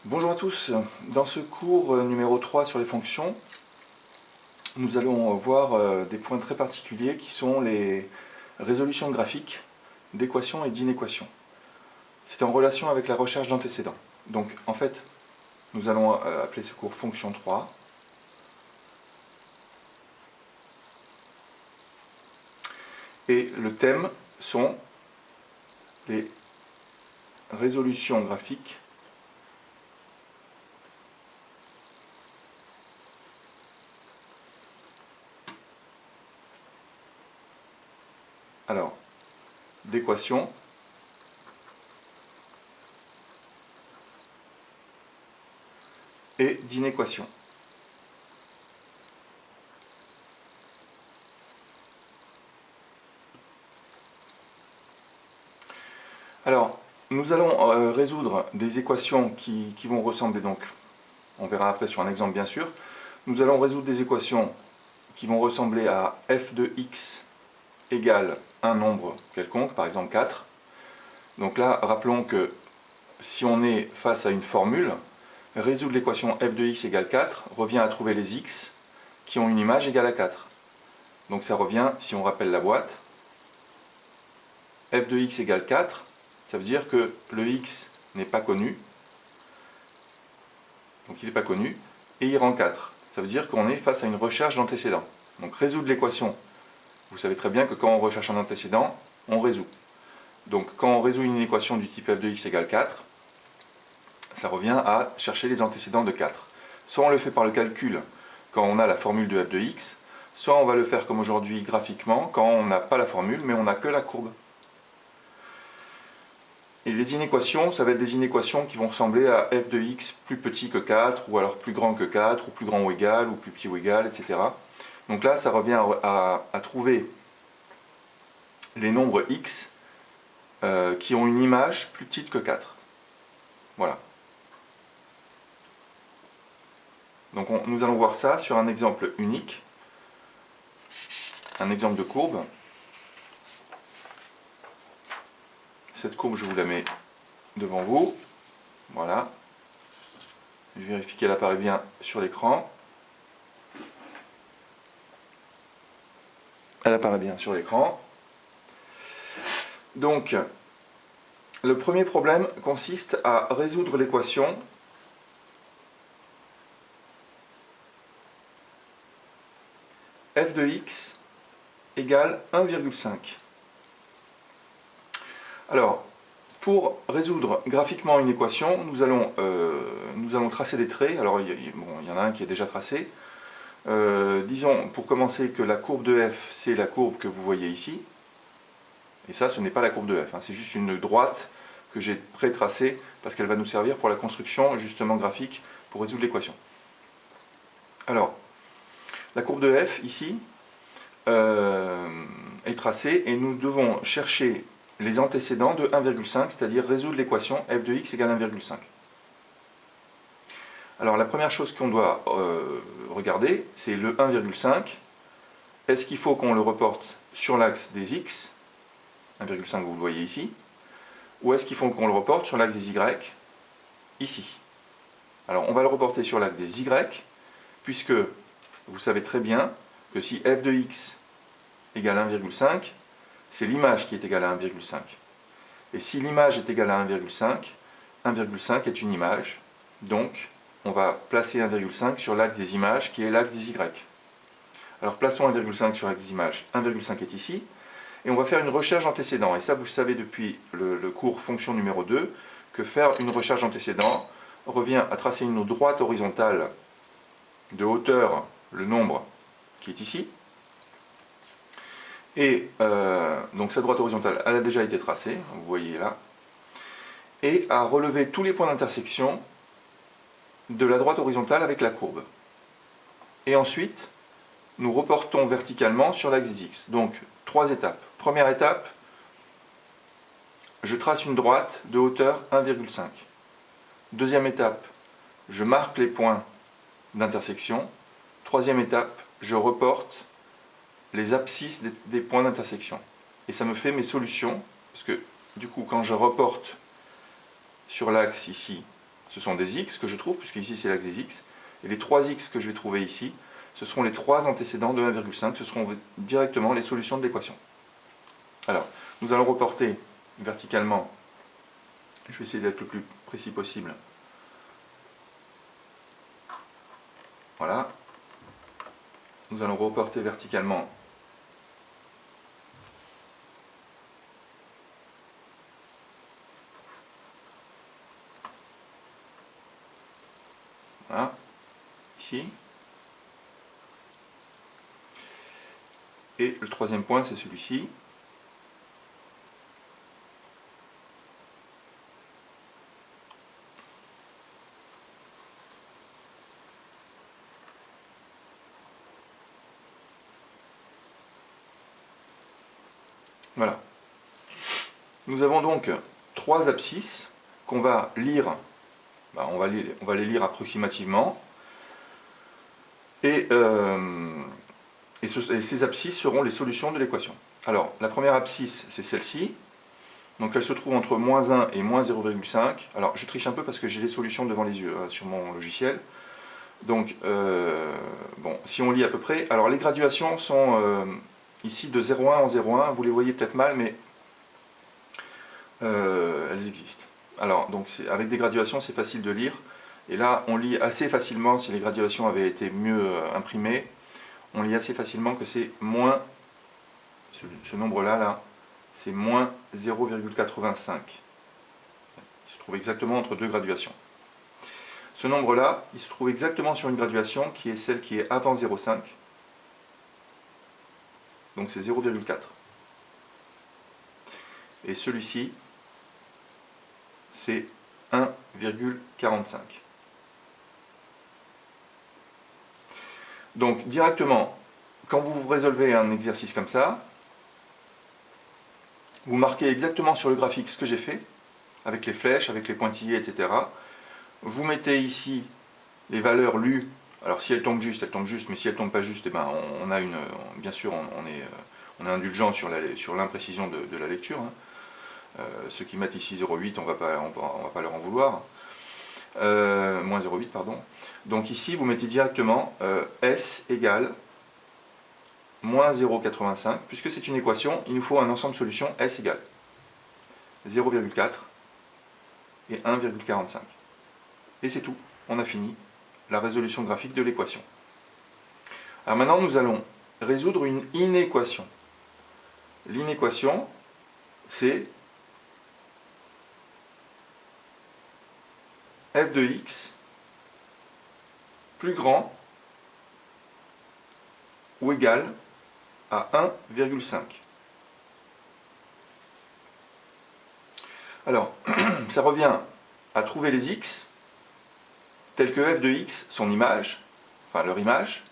Bonjour à tous, dans ce cours numéro 3 sur les fonctions, nous allons voir des points très particuliers qui sont les résolutions graphiques d'équations et d'inéquations. C'est en relation avec la recherche d'antécédents. Donc en fait, nous allons appeler ce cours fonction 3. Et le thème sont les résolutions graphiques d'équations et d'inéquations. Alors, nous allons résoudre des équations qui vont ressembler, donc, on verra après sur un exemple bien sûr, nous allons résoudre des équations qui vont ressembler à f de x égale un nombre quelconque, par exemple 4. Donc là, rappelons que si on est face à une formule, résoudre l'équation f de x égale 4 revient à trouver les x qui ont une image égale à 4. Donc ça revient, si on rappelle la boîte, f de x égale 4, ça veut dire que le x n'est pas connu, donc il n'est pas connu, et il rend 4. Ça veut dire qu'on est face à une recherche d'antécédents. Donc résoudre l'équation, vous savez très bien que quand on recherche un antécédent, on résout. Donc quand on résout une équation du type f de x égale 4, ça revient à chercher les antécédents de 4. Soit on le fait par le calcul quand on a la formule de f de x, soit on va le faire comme aujourd'hui graphiquement quand on n'a pas la formule mais on n'a que la courbe. Et les inéquations, ça va être des inéquations qui vont ressembler à f de x plus petit que 4, ou alors plus grand que 4, ou plus grand ou égal, ou plus petit ou égal, etc. Donc là, ça revient à trouver les nombres x qui ont une image plus petite que 4. Voilà. Donc nous allons voir ça sur un exemple unique, un exemple de courbe. Cette courbe, je vous la mets devant vous. Voilà. Je vérifie qu'elle apparaît bien sur l'écran. Elle apparaît bien sur l'écran. Donc, le premier problème consiste à résoudre l'équation f de x égale 1,5. Alors, pour résoudre graphiquement une équation, nous allons tracer des traits. Alors, il y en a un qui est déjà tracé. Disons, pour commencer, que la courbe de f, c'est la courbe que vous voyez ici. Et ça, ce n'est pas la courbe de f, hein, c'est juste une droite que j'ai pré-tracée parce qu'elle va nous servir pour la construction, justement, graphique pour résoudre l'équation. Alors, la courbe de f, ici, est tracée et nous devons chercher les antécédents de 1,5, c'est-à-dire résoudre l'équation f de x égale 1,5. Alors la première chose qu'on doit regarder, c'est le 1,5. Est-ce qu'il faut qu'on le reporte sur l'axe des x, 1,5 vous le voyez ici, ou est-ce qu'il faut qu'on le reporte sur l'axe des y, ici? Alors on va le reporter sur l'axe des y, puisque vous savez très bien que si f de x égale 1,5, c'est l'image qui est égale à 1,5. Et si l'image est égale à 1,5, 1,5 est une image, donc on va placer 1,5 sur l'axe des images qui est l'axe des y. Alors plaçons 1,5 sur l'axe des images, 1,5 est ici, et on va faire une recherche d'antécédents. Et ça, vous savez depuis le cours fonction numéro 2, que faire une recherche d'antécédents revient à tracer une droite horizontale de hauteur, le nombre qui est ici. Et donc cette droite horizontale, elle a déjà été tracée, vous voyez là, et à relever tous les points d'intersection de la droite horizontale avec la courbe. Et ensuite, nous reportons verticalement sur l'axe des x. Donc, 3 étapes. Première étape, je trace une droite de hauteur 1,5. Deuxième étape, je marque les points d'intersection. Troisième étape, je reporte les abscisses des points d'intersection. Et ça me fait mes solutions, parce que du coup, quand je reporte sur l'axe ici ce sont des x que je trouve, puisque ici c'est l'axe des x, et les 3 x que je vais trouver ici, ce seront les 3 antécédents de 1,5, ce seront directement les solutions de l'équation. Alors, nous allons reporter verticalement, je vais essayer d'être le plus précis possible. Voilà. Nous allons reporter verticalement voilà, ici. Et le troisième point, c'est celui-ci. Voilà. Nous avons donc 3 abscisses qu'on va lire. On va les lire approximativement. Et ces abscisses seront les solutions de l'équation. Alors, la première abscisse, c'est celle-ci. Donc elle se trouve entre moins 1 et moins 0,5. Alors, je triche un peu parce que j'ai les solutions devant les yeux sur mon logiciel. Donc, bon, si on lit à peu près... Alors, les graduations sont ici de 0,1 en 0,1. Vous les voyez peut-être mal, mais elles existent. Alors, donc avec des graduations, c'est facile de lire. Et là, on lit assez facilement, si les graduations avaient été mieux imprimées, on lit assez facilement que c'est moins, ce nombre-là, là, c'est moins 0,85. Il se trouve exactement entre deux graduations. Ce nombre-là, il se trouve exactement sur une graduation qui est celle qui est avant 0,5. Donc c'est 0,4. Et celui-ci, c'est 1,45. Donc directement, quand vous résolvez un exercice comme ça, vous marquez exactement sur le graphique ce que j'ai fait, avec les flèches, avec les pointillés, etc. Vous mettez ici les valeurs lues. Alors si elles tombent juste, mais si elles ne tombent pas juste, eh ben, on a une, bien sûr, on est indulgent sur l'imprécision de la lecture. Hein. Ceux qui mettent ici 0,8, on ne va pas leur en vouloir. Moins 0,8, pardon. Donc ici, vous mettez directement S égale moins 0,85. Puisque c'est une équation, il nous faut un ensemble de solutions S égale 0,4 et 1,45. Et c'est tout, on a fini la résolution graphique de l'équation. Alors maintenant, nous allons résoudre une inéquation. L'inéquation, c'est f de x plus grand ou égal à 1,5. Alors, ça revient à trouver les x tels que f de x, son image, enfin leur image,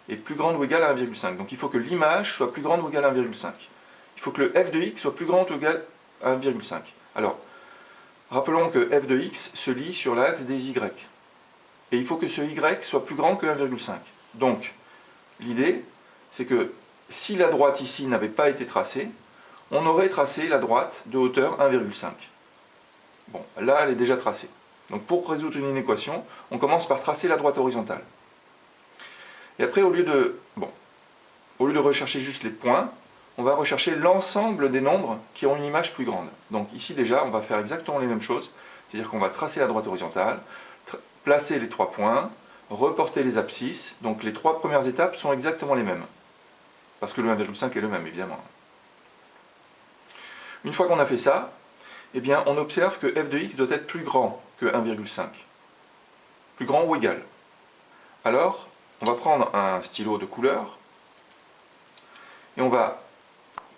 est plus grande ou égale à 1,5. Donc il faut que l'image soit plus grande ou égale à 1,5. Il faut que le f de x soit plus grand ou égal à 1,5. Alors, rappelons que f de x se lit sur l'axe des y. Et il faut que ce y soit plus grand que 1,5. Donc, l'idée, c'est que si la droite ici n'avait pas été tracée, on aurait tracé la droite de hauteur 1,5. Bon, là, elle est déjà tracée. Donc, pour résoudre une inéquation, on commence par tracer la droite horizontale. Et après, au lieu de rechercher juste les points, on va rechercher l'ensemble des nombres qui ont une image plus grande. Donc ici déjà, on va faire exactement les mêmes choses. C'est-à-dire qu'on va tracer la droite horizontale, placer les 3 points, reporter les abscisses. Donc les 3 premières étapes sont exactement les mêmes. Parce que le 1,5 est le même, évidemment. Une fois qu'on a fait ça, eh bien, on observe que f de x doit être plus grand que 1,5. Plus grand ou égal. Alors, on va prendre un stylo de couleur et on va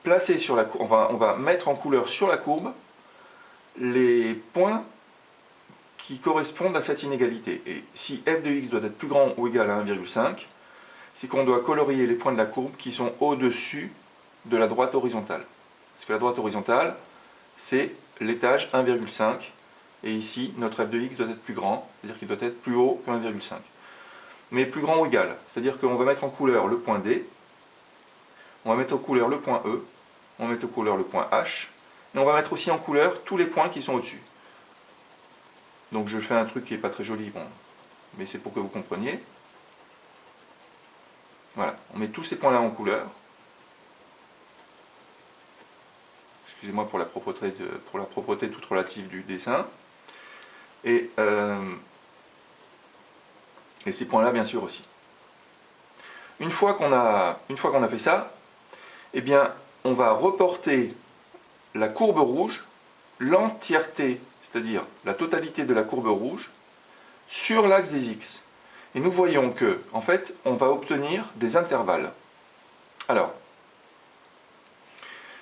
placer sur la courbe, on va mettre en couleur sur la courbe les points qui correspondent à cette inégalité. Et si f de x doit être plus grand ou égal à 1,5, c'est qu'on doit colorier les points de la courbe qui sont au-dessus de la droite horizontale. Parce que la droite horizontale, c'est l'étage 1,5. Et ici, notre f de x doit être plus grand, c'est-à-dire qu'il doit être plus haut que 1,5. Mais plus grand ou égal, c'est-à-dire qu'on va mettre en couleur le point D, on va mettre en couleur le point E, on va mettre en couleur le point H, et on va mettre aussi en couleur tous les points qui sont au-dessus. Donc je fais un truc qui n'est pas très joli, bon, mais c'est pour que vous compreniez. Voilà, on met tous ces points-là en couleur. Excusez-moi pour la propreté toute relative du dessin. Et ces points-là, bien sûr, aussi. Une fois qu'on a fait ça, eh bien, on va reporter la courbe rouge, l'entièreté, c'est-à-dire la totalité de la courbe rouge, sur l'axe des X. Et nous voyons que, en fait, on va obtenir des intervalles. Alors,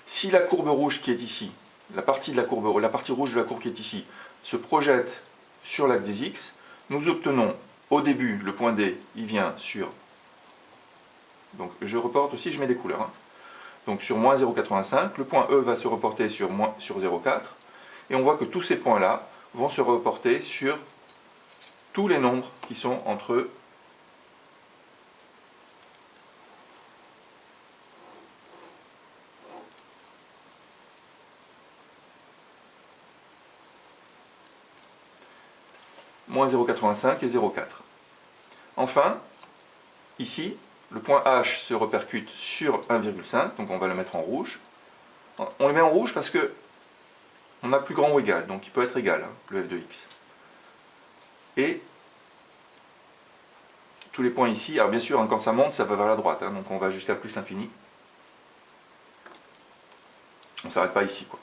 si la courbe rouge qui est ici, la partie rouge de la courbe qui est ici, se projette sur l'axe des X, nous obtenons au début, le point D, il vient sur... Donc je reporte aussi, je mets des couleurs. Hein. Donc sur moins 0,85, le point E va se reporter sur 0,4, et on voit que tous ces points-là vont se reporter sur tous les nombres qui sont entre moins 0,85 et 0,4. Enfin, ici, le point H se répercute sur 1,5, donc on va le mettre en rouge. On le met en rouge parce que on a plus grand ou égal, donc il peut être égal, hein, le f de x. Et tous les points ici, alors bien sûr, hein, quand ça monte, ça va vers la droite, hein, donc on va jusqu'à plus l'infini. On ne s'arrête pas ici, quoi.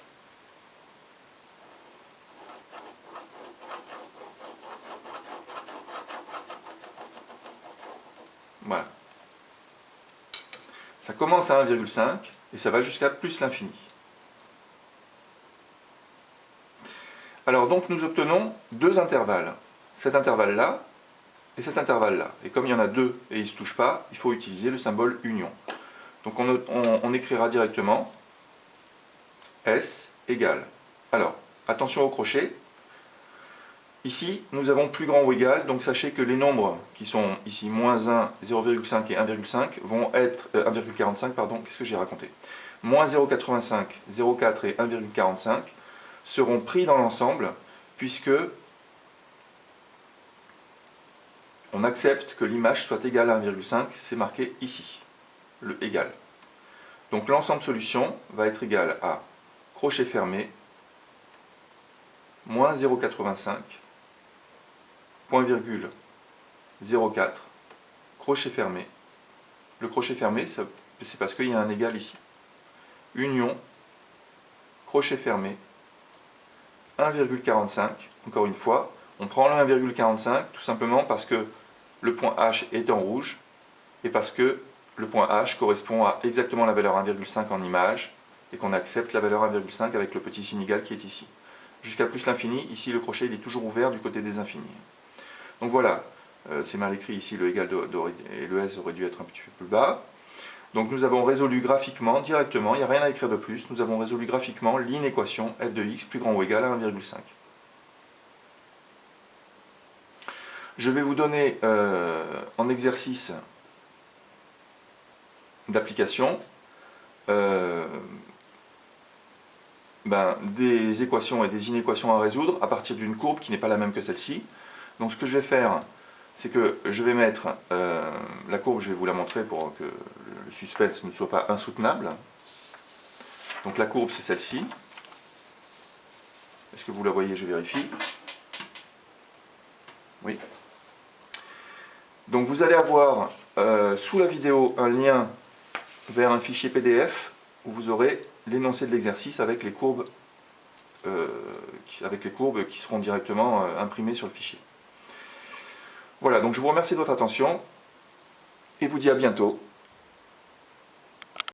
Voilà. Ça commence à 1,5 et ça va jusqu'à plus l'infini. Alors donc nous obtenons deux intervalles. Cet intervalle-là et cet intervalle-là. Et comme il y en a deux et ils ne se touchent pas, il faut utiliser le symbole union. Donc on écrira directement S égale. Alors, attention au crochet. Ici, nous avons plus grand ou égal, donc sachez que les nombres qui sont ici moins 1, 0,5 et 1,5 vont être 1,45, pardon, qu'est-ce que j'ai raconté? Moins 0,85, 0,4 et 1,45 seront pris dans l'ensemble, puisque on accepte que l'image soit égale à 1,5, c'est marqué ici, le égal. Donc l'ensemble solution va être égal à crochet fermé, moins 0,85, point virgule 0,4, crochet fermé. Le crochet fermé, c'est parce qu'il y a un égal ici. Union, crochet fermé, 1,45, encore une fois. On prend le 1,45 tout simplement parce que le point H est en rouge et parce que le point H correspond à exactement la valeur 1,5 en image et qu'on accepte la valeur 1,5 avec le petit signe égal qui est ici. Jusqu'à plus l'infini, ici le crochet il est toujours ouvert du côté des infinis. Donc voilà, c'est mal écrit ici, le égal et le S aurait dû être un petit peu plus bas. Donc nous avons résolu graphiquement, directement, il n'y a rien à écrire de plus, nous avons résolu graphiquement l'inéquation f de x plus grand ou égal à 1,5. Je vais vous donner en exercice d'application des équations et des inéquations à résoudre à partir d'une courbe qui n'est pas la même que celle-ci. Donc ce que je vais faire, c'est que je vais mettre la courbe, je vais vous la montrer pour que le suspense ne soit pas insoutenable. Donc la courbe c'est celle-ci. Est-ce que vous la voyez? Je vérifie. Oui. Donc vous allez avoir sous la vidéo un lien vers un fichier PDF où vous aurez l'énoncé de l'exercice avec les courbes qui seront directement imprimées sur le fichier. Voilà, donc je vous remercie de votre attention et vous dis à bientôt.